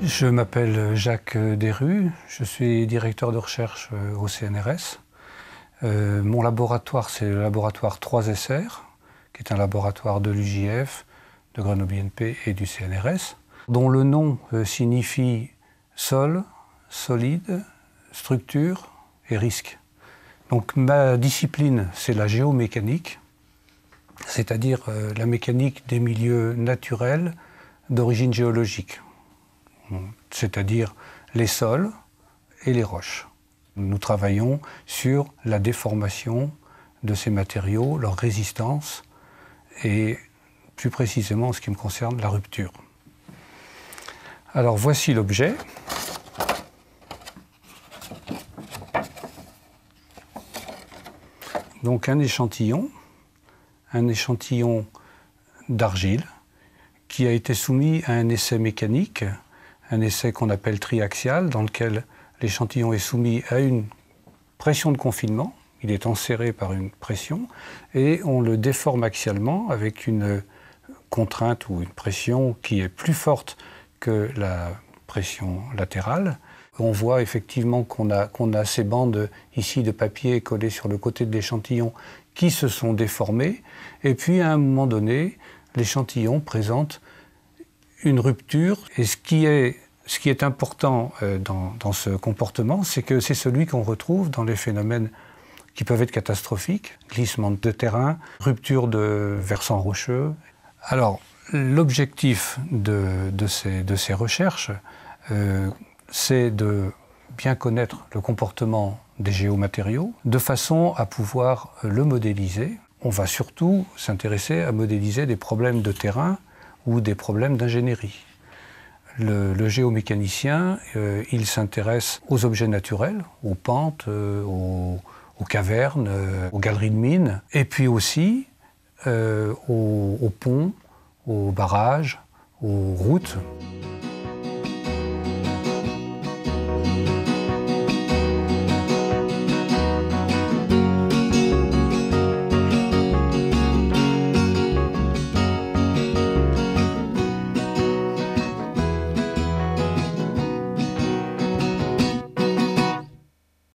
Je m'appelle Jacques Desrues, je suis directeur de recherche au CNRS. Mon laboratoire, c'est le laboratoire 3SR, qui est un laboratoire de l'UJF, de Grenoble INP et du CNRS, dont le nom signifie sol, solide, structure et risque. Donc ma discipline, c'est la géomécanique, c'est-à-dire la mécanique des milieux naturels d'origine géologique, c'est-à-dire les sols et les roches. Nous travaillons sur la déformation de ces matériaux, leur résistance et plus précisément en ce qui me concerne la rupture. Alors voici l'objet. Donc un échantillon d'argile qui a été soumis à un essai mécanique, un essai qu'on appelle triaxial, dans lequel l'échantillon est soumis à une pression de confinement, il est enserré par une pression, et on le déforme axialement avec une contrainte ou une pression qui est plus forte que la pression latérale. On voit effectivement qu'on a ces bandes ici de papier collées sur le côté de l'échantillon qui se sont déformées, et puis à un moment donné, l'échantillon présente une rupture. Et ce qui est important dans ce comportement, c'est que c'est celui qu'on retrouve dans les phénomènes qui peuvent être catastrophiques, glissement de terrain, rupture de versants rocheux. Alors, l'objectif de ces recherches, c'est de bien connaître le comportement des géomatériaux, de façon à pouvoir le modéliser. On va surtout s'intéresser à modéliser des problèmes de terrain ou des problèmes d'ingénierie. Le géomécanicien, il s'intéresse aux objets naturels, aux pentes, aux cavernes, aux galeries de mines, et puis aussi aux ponts, aux barrages, aux routes.